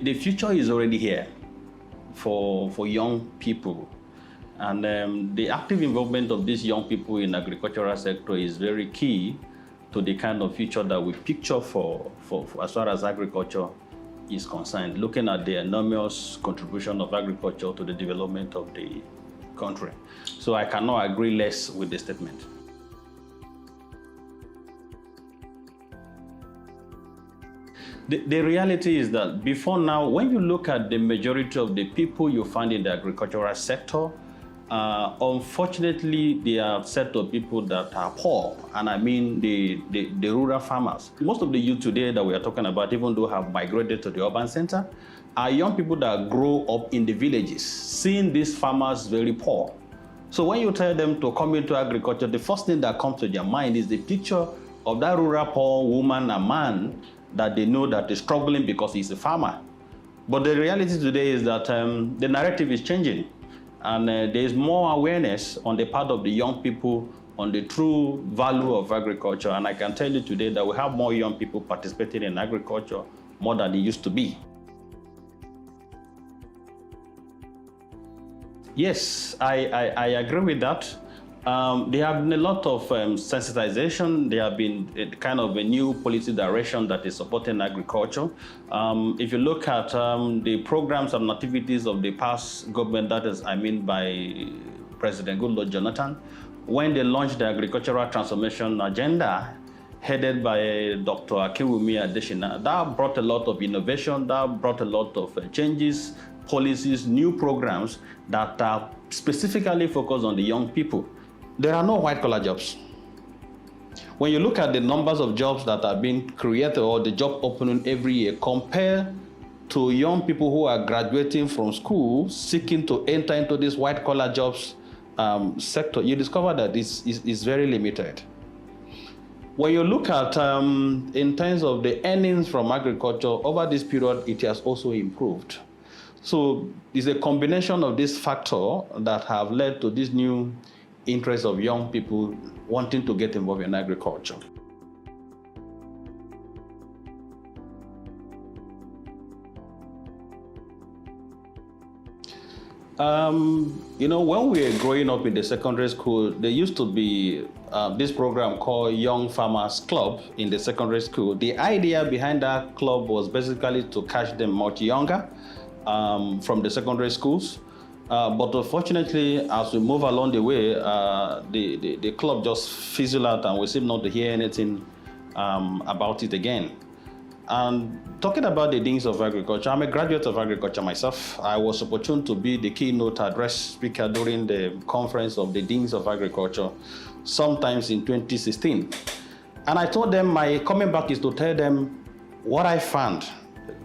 The future is already here for young people. And the active involvement of these young people in agricultural sector is very key to the kind of future that we picture for as far as agriculture is concerned, looking at the enormous contribution of agriculture to the development of the country. So I cannot agree less with the statement. The reality is that before now, when you look at the majority of the people you find in the agricultural sector, unfortunately, they are a set of people that are poor, and I mean the rural farmers. Most of the youth today that we are talking about, even though have migrated to the urban center, are young people that grow up in the villages, seeing these farmers very poor. So when you tell them to come into agriculture, the first thing that comes to their mind is the picture of that rural poor woman and man that they know that is struggling because he's a farmer. But the reality today is that the narrative is changing. And there is more awareness on the part of the young people on the true value of agriculture. And I can tell you today that we have more young people participating in agriculture more than it used to be. Yes, I agree with that. There have been a lot of sensitization. There have been a kind of a new policy direction that is supporting agriculture. If you look at the programs and activities of the past government, that is, I mean, by President Goodluck Jonathan, when they launched the agricultural transformation agenda, headed by Dr. Akinwumi Adesina, that brought a lot of innovation, that brought a lot of changes, policies, new programs that are specifically focused on the young people. There are no white-collar jobs. When you look at the numbers of jobs that are being created or the job opening every year, compared to young people who are graduating from school, seeking to enter into this white-collar jobs sector, you discover that it's very limited. When you look at, in terms of the earnings from agriculture, over this period, it has also improved. So it's a combination of this factor that have led to this new interest of young people wanting to get involved in agriculture. You know, when we were growing up in the secondary school, there used to be this program called Young Farmers Club in the secondary school. The idea behind that club was basically to catch them much younger from the secondary schools. But unfortunately, as we move along the way, the club just fizzled out and we seem not to hear anything about it again. And talking about the things of agriculture, I'm a graduate of agriculture myself. I was opportune to be the keynote address speaker during the conference of the Deans of Agriculture, sometimes in 2016. And I told them my coming back is to tell them what I found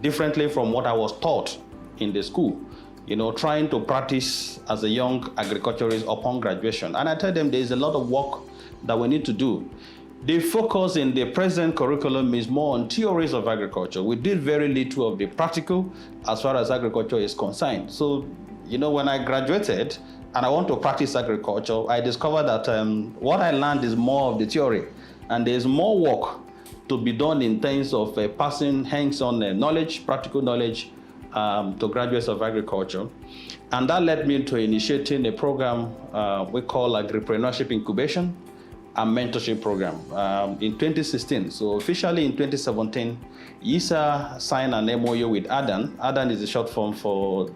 differently from what I was taught in the school. You know, trying to practice as a young agriculturist upon graduation. And I tell them there's a lot of work that we need to do. The focus in the present curriculum is more on theories of agriculture. We did very little of the practical as far as agriculture is concerned. So, you know, when I graduated and I want to practice agriculture, I discovered that what I learned is more of the theory. And there's more work to be done in terms of passing hands-on knowledge, practical knowledge, to graduates of agriculture. And that led me to initiating a program we call Agripreneurship Incubation and Mentorship Program in 2016. So officially in 2017, ISA signed an MOU with ADAN. ADAN is a short form for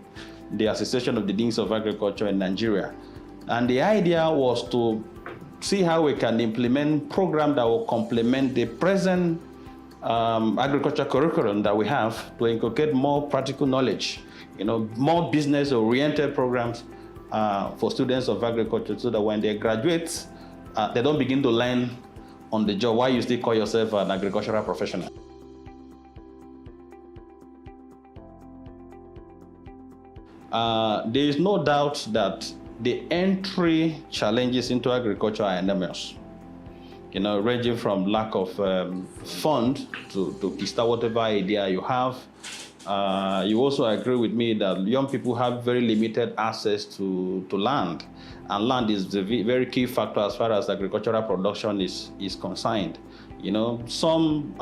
the Association of the Deans of Agriculture in Nigeria. And the idea was to see how we can implement programs that will complement the present agriculture curriculum that we have to inculcate more practical knowledge, you know, more business-oriented programs for students of agriculture so that when they graduate, they don't begin to learn on the job while you still call yourself an agricultural professional. There is no doubt that the entry challenges into agriculture are enormous. You know, ranging from lack of fund to kickstart whatever idea you have. You also agree with me that young people have very limited access to land. And land is the very key factor as far as agricultural production is concerned. You know, some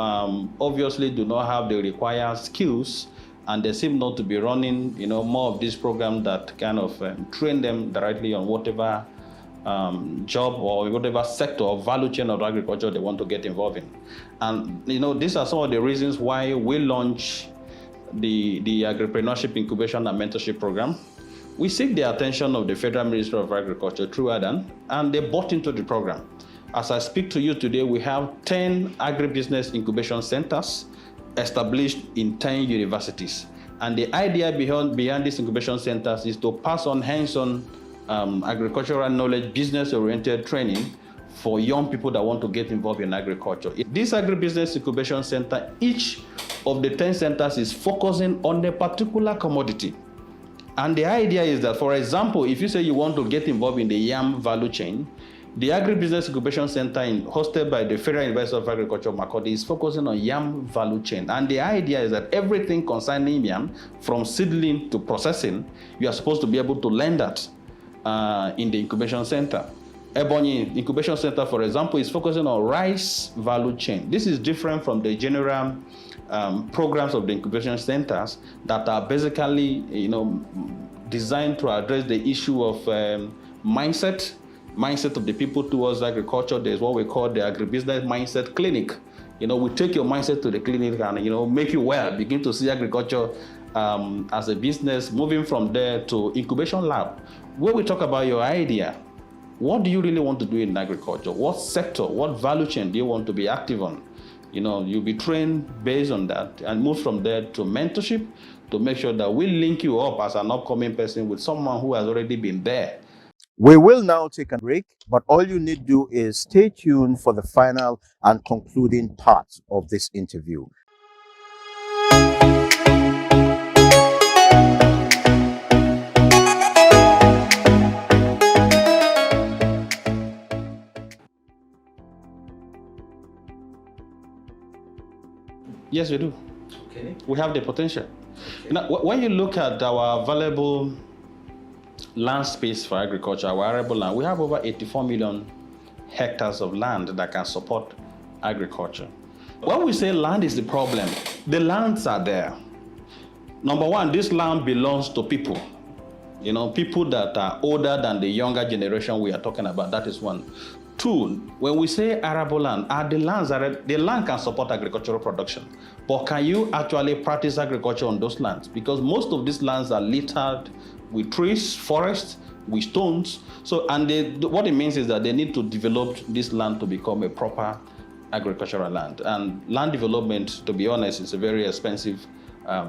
obviously do not have the required skills and they seem not to be running, more of this program that kind of train them directly on whatever job or whatever sector or value chain of agriculture they want to get involved in. And these are some of the reasons why we launch the Agripreneurship Incubation and Mentorship Program. We seek the attention of the Federal Ministry of Agriculture through ADAN, and they bought into the program. As I speak to you today, we have 10 agribusiness incubation centers established in 10 universities. And the idea behind these incubation centers is to pass on hands-on agricultural knowledge, business-oriented training for young people that want to get involved in agriculture. This agribusiness incubation center, each of the 10 centers is focusing on a particular commodity. And the idea is that, for example, if you say you want to get involved in the yam value chain, the Agribusiness Incubation Center hosted by the Federal University of Agriculture, Makurdi, is focusing on yam value chain. And the idea is that everything concerning yam, from seedling to processing, you are supposed to be able to learn that in the incubation center. Ebonyi Incubation Center, for example, is focusing on rice value chain. This is different from the general programs of the incubation centers that are basically, designed to address the issue of mindset of the people towards agriculture. There's what we call the agribusiness mindset clinic. We take your mindset to the clinic and, make you well, begin to see agriculture as a business, moving from there to incubation lab, where we talk about your idea. What do you really want to do in agriculture? What sector, what value chain do you want to be active on? You'll be trained based on that and move from there to mentorship to make sure that we link you up as an upcoming person with someone who has already been there. We will now take a break, but all you need to do is stay tuned for the final and concluding part of this interview. Yes, we do. Okay. We have the potential. Okay. Now, when you look at our available land space for agriculture, our arable land, we have over 84 million hectares of land that can support agriculture. When we say land is the problem, the lands are there. Number one, this land belongs to people. People that are older than the younger generation we are talking about. That is one. Two, when we say arable land, the land can support agricultural production, but can you actually practice agriculture on those lands? Because most of these lands are littered with trees, forests, with stones. So, what it means is that they need to develop this land to become a proper agricultural land. And land development, to be honest, is a very expensive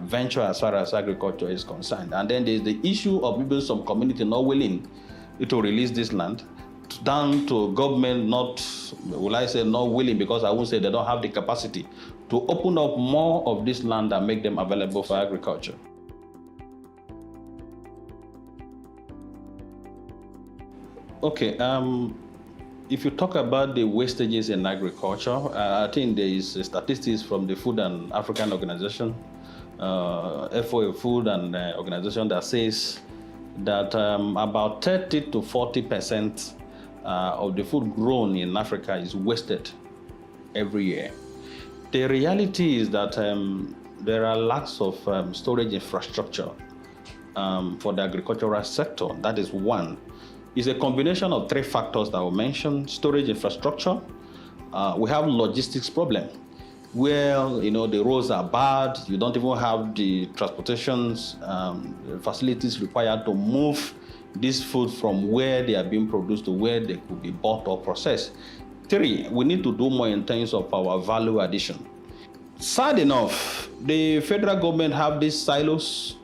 venture as far as agriculture is concerned. And then there's the issue of maybe some community not willing to release this land, down to government not willing, because I won't say they don't have the capacity to open up more of this land and make them available for agriculture. Okay, if you talk about the wastages in agriculture, I think there is statistics from the Food and African Organization, FOA Food and Organization, that says that about 30 to 40% of the food grown in Africa is wasted every year. The reality is that there are lacks of storage infrastructure for the agricultural sector. That is one. It's a combination of three factors that I will mention: storage infrastructure. We have logistics problem, where the roads are bad. You don't even have the transportations facilities required to move this food from where they are being produced to where they could be bought or processed. Three, we need to do more in terms of our value addition. Sad enough, the federal government have these silos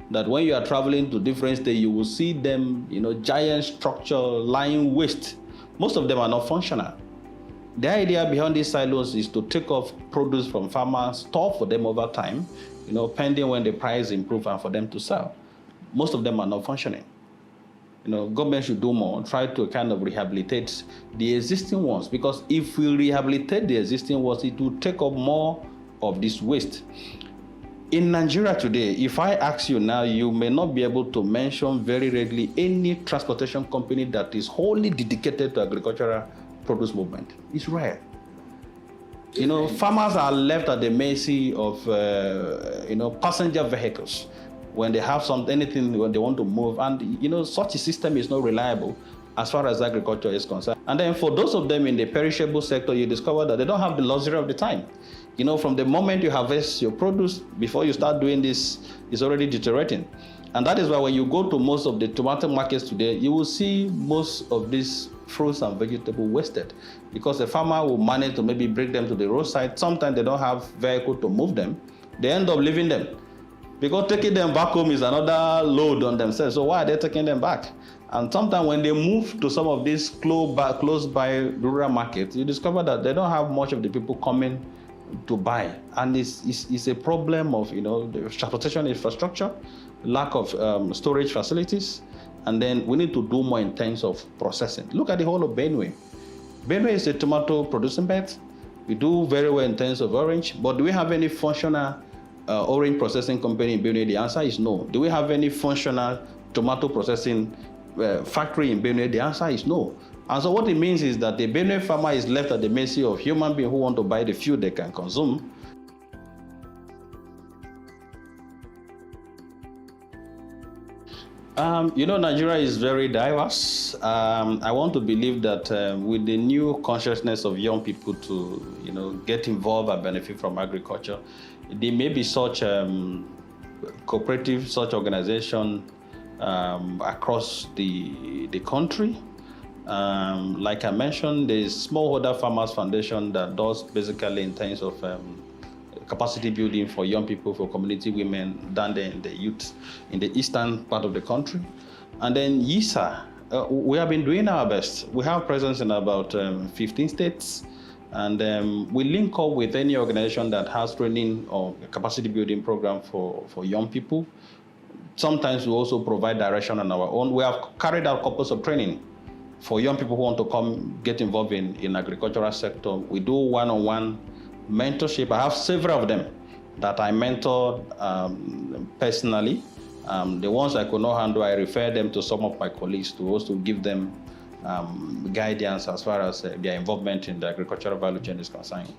that when you are traveling to different states, you will see them, giant structure lying waste. Most of them are not functional. The idea behind these silos is to take off produce from farmers, store for them over time, pending when the price improves and for them to sell. Most of them are not functioning. Government should do more, try to kind of rehabilitate the existing ones, because if we rehabilitate the existing ones, it will take up more of this waste. In Nigeria today, if I ask you now, you may not be able to mention very readily any transportation company that is wholly dedicated to agricultural produce movement. It's rare. Farmers are left at the mercy of, passenger vehicles when they have anything when they want to move. And, such a system is not reliable as far as agriculture is concerned. And then for those of them in the perishable sector, you discover that they don't have the luxury of the time. From the moment you harvest your produce, before you start doing this, it's already deteriorating. And that is why when you go to most of the tomato markets today, you will see most of these fruits and vegetables wasted, because the farmer will manage to maybe bring them to the roadside. Sometimes they don't have vehicle to move them. They end up leaving them, because taking them back home is another load on themselves. So why are they taking them back? And sometimes when they move to some of these close by rural markets, you discover that they don't have much of the people coming to buy. And it's a problem of, the transportation infrastructure, lack of storage facilities, and then we need to do more in terms of processing. Look at the whole of Benue. Benue is a tomato producing belt. We do very well in terms of orange, but do we have any functional orange processing company in Benue? The answer is no. Do we have any functional tomato processing factory in Benue? The answer is no. And so what it means is that the Benue farmer is left at the mercy of human beings who want to buy the food they can consume. Nigeria is very diverse. I want to believe that with the new consciousness of young people to, get involved and benefit from agriculture, there may be such cooperative, such organization across the country. Like I mentioned, the Smallholder Farmers Foundation that does basically in terms of capacity building for young people, for community women down there in the youth in the eastern part of the country. And then YISA, we have been doing our best. We have presence in about 15 states. And we link up with any organization that has training or capacity building program for young people. Sometimes we also provide direction on our own. We have carried out courses of training for young people who want to come get involved in agricultural sector. We do one-on-one mentorship. I have several of them that I mentor personally. The ones I could not handle, I refer them to some of my colleagues to also give them guidance as far as their involvement in the agricultural value chain is concerned.